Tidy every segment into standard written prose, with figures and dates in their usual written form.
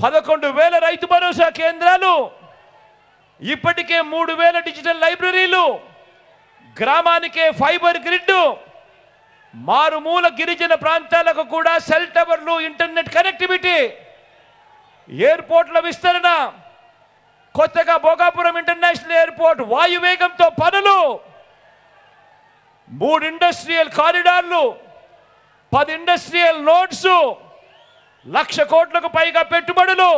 11,000 రైతు భరోసా కేంద్రాలు, ఇప్పటికే 3,000 డిజిటల్ లైబ్రరీలు, గ్రామానికే ఫైబర్ గ్రిడ్, మారుమూల గిరిజన ప్రాంతాలకు కూడా సెల్ టవర్లు, ఇంటర్నెట్ కనెక్టివిటీ, ఎయిర్పోర్ట్ల విస్తరణ, కొత్తగా భోగాపురం ఇంటర్నేషనల్ ఎయిర్పోర్ట్ వాయువేగంతో పనులు, 3 ఇండస్ట్రియల్ కారిడార్లు, 10 ఇండస్ట్రియల్ నోడ్స్, 1,00,000 కోట్లకు పైగా పెట్టుబడులు.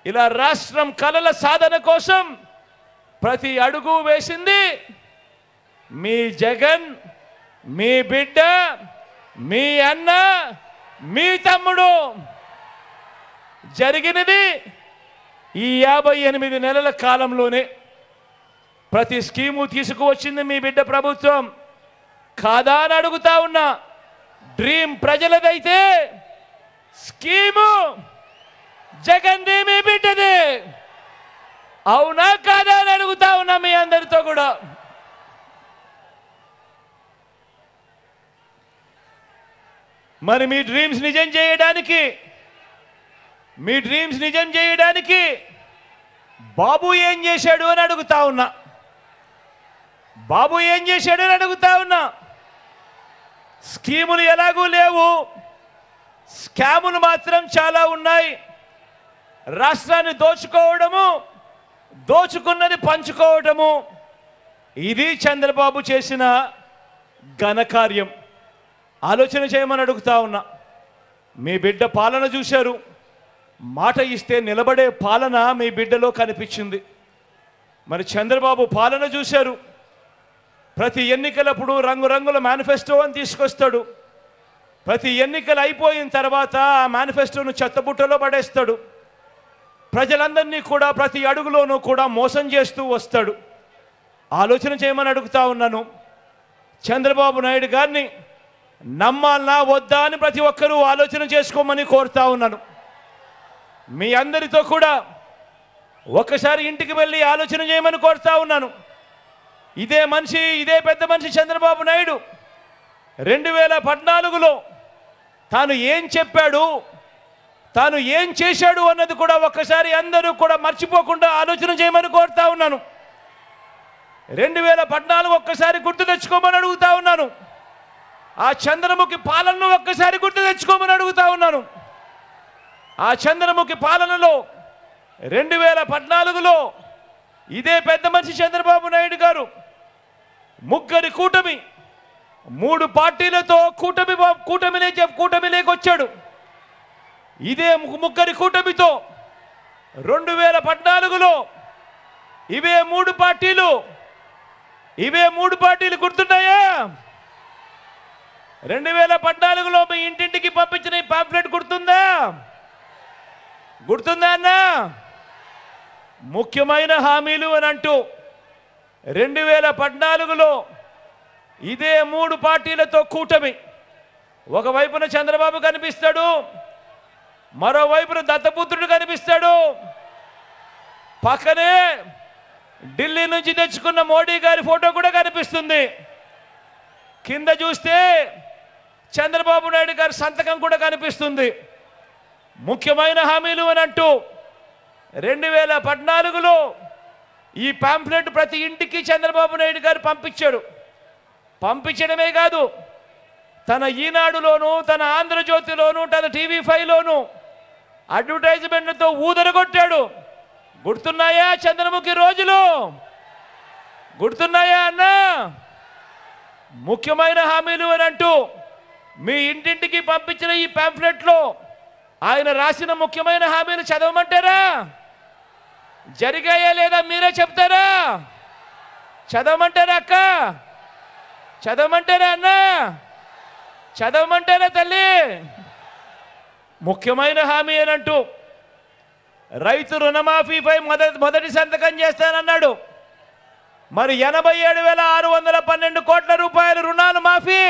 ఇలా రాష్ట్రం కలల సాధన కోసం ప్రతి అడుగు వేసింది మీ జగన్, మీ బిడ్డ, మీ అన్న, మీ తమ్ముడు. జరిగినది ఈ 58 నెలల కాలంలోనే. ప్రతి స్కీము తీసుకువచ్చింది మీ బిడ్డ ప్రభుత్వం కాదా అని అడుగుతా ఉన్నా. డ్రీమ్ ప్రజలదైతే స్కీము జగన్ది, మీ బిడ్డది. అవునా కాదా అని అడుగుతా ఉన్నా మీ అందరితో కూడా. మరి మీ డ్రీమ్స్ నిజం చేయడానికి బాబు ఏం చేశాడు అని అడుగుతా ఉన్నా. స్కీములు ఎలాగూ లేవు, స్కాములు మాత్రం చాలా ఉన్నాయి. రాష్ట్రాన్ని దోచుకోవడము, దోచుకున్నది పంచుకోవడము, ఇది చంద్రబాబు చేసిన ఘనకార్యం. ఆలోచన చేయమని అడుగుతా ఉన్నా. మీ బిడ్డ పాలన చూశారు, మాట ఇస్తే నిలబడే పాలన మీ బిడ్డలో కనిపించింది. మరి చంద్రబాబు పాలన చూశారు, ప్రతి ఎన్నికలప్పుడు రంగురంగుల మేనిఫెస్టో అని తీసుకొస్తాడు. ప్రతి ఎన్నికలు అయిపోయిన తర్వాత ఆ మేనిఫెస్టోను చెత్తబుట్టలో పడేస్తాడు. ప్రజలందరినీ కూడా ప్రతి అడుగులోనూ కూడా మోసం చేస్తూ వస్తాడు. ఆలోచన చేయమని అడుగుతా ఉన్నాను. చంద్రబాబు నాయుడు గారిని నమ్మాలనా వద్దా అని ప్రతి ఒక్కరూ ఆలోచన చేసుకోమని కోరుతా ఉన్నాను. మీ అందరితో కూడా ఒక్కసారి ఇంటికి వెళ్ళి ఆలోచన చేయమని కోరుతా ఉన్నాను. ఇదే పెద్ద మనిషి చంద్రబాబు నాయుడు 2014లో తాను ఏం చెప్పాడు, తాను ఏం చేశాడు అన్నది కూడా ఒక్కసారి అందరూ కూడా మర్చిపోకుండా ఆలోచన చేయమని కోరుతా ఉన్నాను. 2014 ఒక్కసారి గుర్తు తెచ్చుకోమని అడుగుతా ఉన్నాను. ఆ చంద్రముఖి పాలనను ఒక్కసారి గుర్తు తెచ్చుకోమని అడుగుతా ఉన్నాను. ఆ చంద్రముఖి పాలనలో 2014లో ఇదే పెద్ద మనిషి చంద్రబాబు నాయుడు గారు ముగ్గురి కూటమి, 3 పార్టీలతో కూటమిలోకి వచ్చాడు. ఇదే ముగ్గురి కూటమితో 2014లో ఇవే 3 పార్టీలు గుర్తున్నాయా? 2014లో మీ ఇంటింటికి పంపించిన ఈ పాంప్లెట్ గుర్తుందా అన్నా? ముఖ్యమైన హామీలు అని అంటూ 2014లో ఇదే 3 పార్టీలతో కూటమి, ఒకవైపున చంద్రబాబు కనిపిస్తాడు, మరోవైపున దత్తపుత్రుడు కనిపిస్తాడు, పక్కనే ఢిల్లీ నుంచి తెచ్చుకున్న మోడీ గారి ఫోటో కూడా కనిపిస్తుంది. కింద చూస్తే చంద్రబాబు నాయుడు గారి సంతకం కూడా కనిపిస్తుంది. ముఖ్యమైన హామీలు అని అంటూ 2014లో ఈ పాంప్లెట్ ప్రతి ఇంటికి చంద్రబాబు నాయుడు గారు పంపించాడు. పంపించడమే కాదు, తన ఈనాడులోను, తన ఆంధ్రజ్యోతిలోను, తన TV5లోను అడ్వర్టైజ్మెంట్లతో ఊదరగొట్టాడు. గుర్తున్నాయా చంద్రముఖి రోజులు? గుర్తున్నాయా అన్నా? ముఖ్యమైన హామీలు అని అంటూ మీ ఇంటింటికి పంపించిన ఈ పాంప్లెట్లో ఆయన రాసిన ముఖ్యమైన హామీలు చదవమంటారా? జరిగాయా లేదా మీరే చెప్తారా? చదవమంటారా అక్క? చదవమంటారా అన్న? చదవమంటారా తల్లి? ముఖ్యమైన హామీ అని అంటూ రైతు రుణమాఫీపై మొదటి సంతకం చేస్తానన్నాడు. మరి 87,612 కోట్ల రూపాయల రుణాలు మాఫీ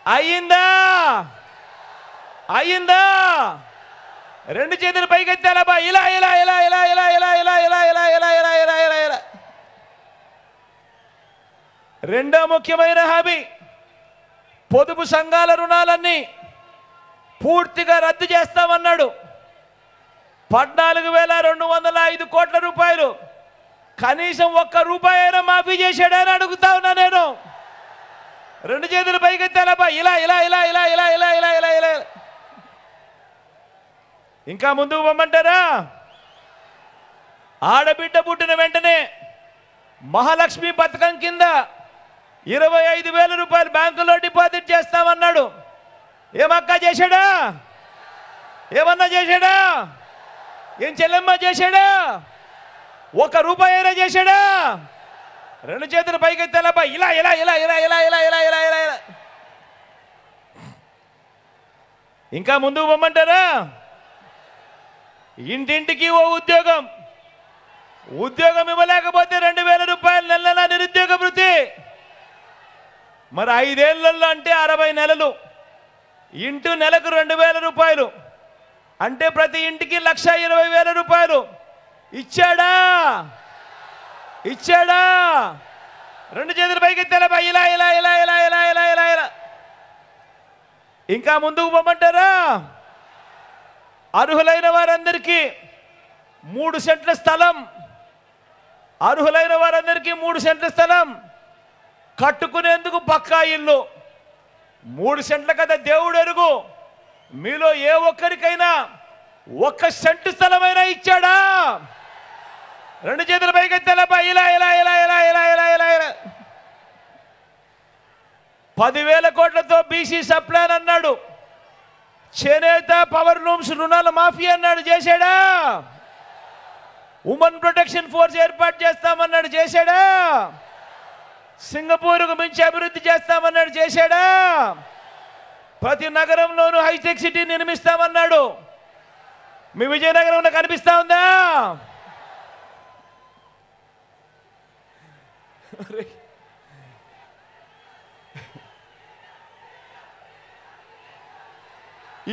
అయ్యిందా? రెండు చేతులు పైకెత్తాలా బా? ఇలా ఇలా ఇలా ఇలా ఇలా ఇలా ఇలా ఇలా ఇలా ఇలా ఇలా ఇలా ఇలా ఇలా. రెండో ముఖ్యమైన హామీ, పొదుపు సంఘాల రుణాలన్నీ పూర్తిగా రద్దు చేస్తామన్నాడు. 14,205 కోట్ల రూపాయలు. కనీసం ఒక్క రూపాయి అయినా మాఫీ చేశాడా అని అడుగుతా ఉన్నా నేను. రెండు చేతులు పైకెత్తాలబ్బా, ఇలా ఇలా ఇలా ఇలా ఇలా ఇలా ఇలా ఇలా ఇలా. ఇంకా ముందుకు పొమ్మంటారా? ఆడబిడ్డ పుట్టిన వెంటనే మహాలక్ష్మి పథకం కింద 25,000 రూపాయలు బ్యాంకులో డిపాజిట్ చేస్తామన్నాడు. ఏమక్క చేశాడా? ఏమన్నా చేశాడా? ఏం చెల్లెమ్మ చేశాడా? ఒక్క రూపాయి అయినా చేశాడా? రెండు చేతులు పైకెత్తాలబ్బా, ఇలా ఇలా ఇలా ఇలా ఇలా ఇలా ఇలా ఇలా ఇలా ఇలా. ఇంకా ముందుకు పొమ్మంటారా? ఇంటింటికి ఓ ఉద్యోగం. ఉద్యోగం ఇవ్వలేకపోతే 2,000 రూపాయలు నెల నెల నిరుద్యోగ భృతి. మరి 5 ఏళ్లలో అంటే 60 నెలలు ఇంటూ నెలకు 2,000 రూపాయలు అంటే ప్రతి ఇంటికి 1,20,000 రూపాయలు ఇచ్చాడా? ఇచ్చాడా? రెండు చేతులు పైకెత్తాలబ్బా, ఇలా ఇలా ఇలా ఇలా ఇలా ఇలా ఇలా ఇలా. ఇంకా ముందుకు పొమ్మంటారా? అర్హులైన వారందరికీ 3 సెంట్ల స్థలం. అర్హులైన వారందరికీ 3 సెంట్ల స్థలం కట్టుకునేందుకు పక్కా ఇల్లు. 3 సెంట్ల కదా దేవుడు ఎరుగు. మీలో ఏ ఒక్కరికైనా 1 సెంటు స్థలమైనా ఇచ్చాడా? రెండు చేతుల పైకెత్తాలబ్బా, ఇలా ఇలా ఇలా ఇలా ఇలా ఇలా ఇలా ఇలా. 10,000 కోట్లతో బీసీ సప్లాన్ అన్నాడు. చేనేత పవర్ లూమ్స్ రుణాల మాఫీ అన్నాడు. చేశాడా? ఉమెన్ ప్రొటెక్షన్ ఫోర్స్ ఏర్పాటు చేస్తామన్నాడు. చేశాడా? సింగపూర్కు మించి అభివృద్ధి చేస్తామన్నాడు. చేశాడా? ప్రతి నగరంలోనూ హైటెక్ సిటీ నిర్మిస్తామన్నాడు. మీ విజయనగరంలో కనిపిస్తా ఉందా?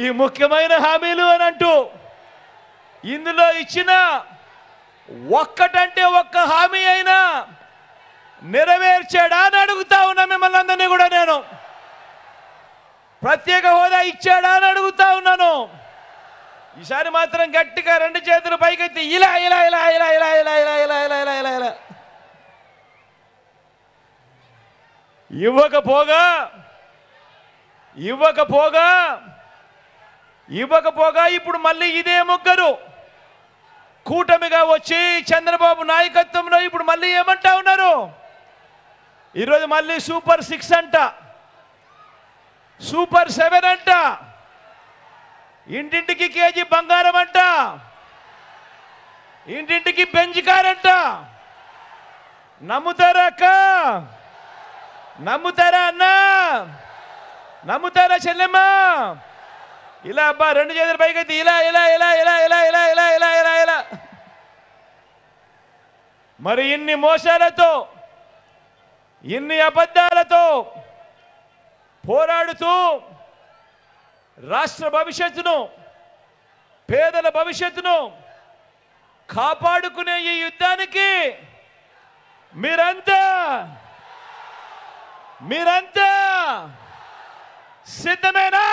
ఈ ముఖ్యమైన హామీలు అని అంటూ ఇందులో ఇచ్చిన ఒక్కటంటే ఒక్క హామీ అయినా నెరవేర్చాడా అని అడుగుతా ఉన్నా మిమ్మల్ని అందరినీ కూడా. నేను ప్రత్యేక హోదా ఇచ్చాడా అని అడుగుతా ఉన్నాను. ఈసారి మాత్రం గట్టిగా రెండు చేతులు పైకెత్తి ఇలా ఇలా ఇలా ఇలా ఇలా ఇలా ఇలా ఇలా ఇలా ఇలా ఇలా ఇలా. ఇవ్వకపోగా ఇవ్వకపోగా ఇవ్వకపోగా ఇప్పుడు మళ్ళీ ఇదే ముగ్గురు కూటమిగా వచ్చి చంద్రబాబు నాయకత్వంలో ఇప్పుడు మళ్ళీ ఏమంటా ఉన్నారు? ఈరోజు మళ్ళీ సూపర్ 6 అంట, సూపర్ 7 అంట, ఇంటింటికి కేజీ బంగారం అంట, ఇంటింటికి బెంజ్ కార్ అంట. నమ్ముతారా అక్క? నమ్ముతారా అన్న? నమ్ముతారా చెల్లెమ్మ? ఇలా అబ్బా, రెండు చేతుల పైకి ఇలా ఇలా ఇలా ఇలా ఇలా ఇలా ఇలా ఇలా ఇలా ఇలా. మరి ఇన్ని మోసాలతో ఇన్ని అబద్ధాలతో పోరాడుతూ రాష్ట్ర భవిష్యత్తును, పేదల భవిష్యత్తును కాపాడుకునే ఈ యుద్ధానికి మీరంతా సిద్ధమేనా?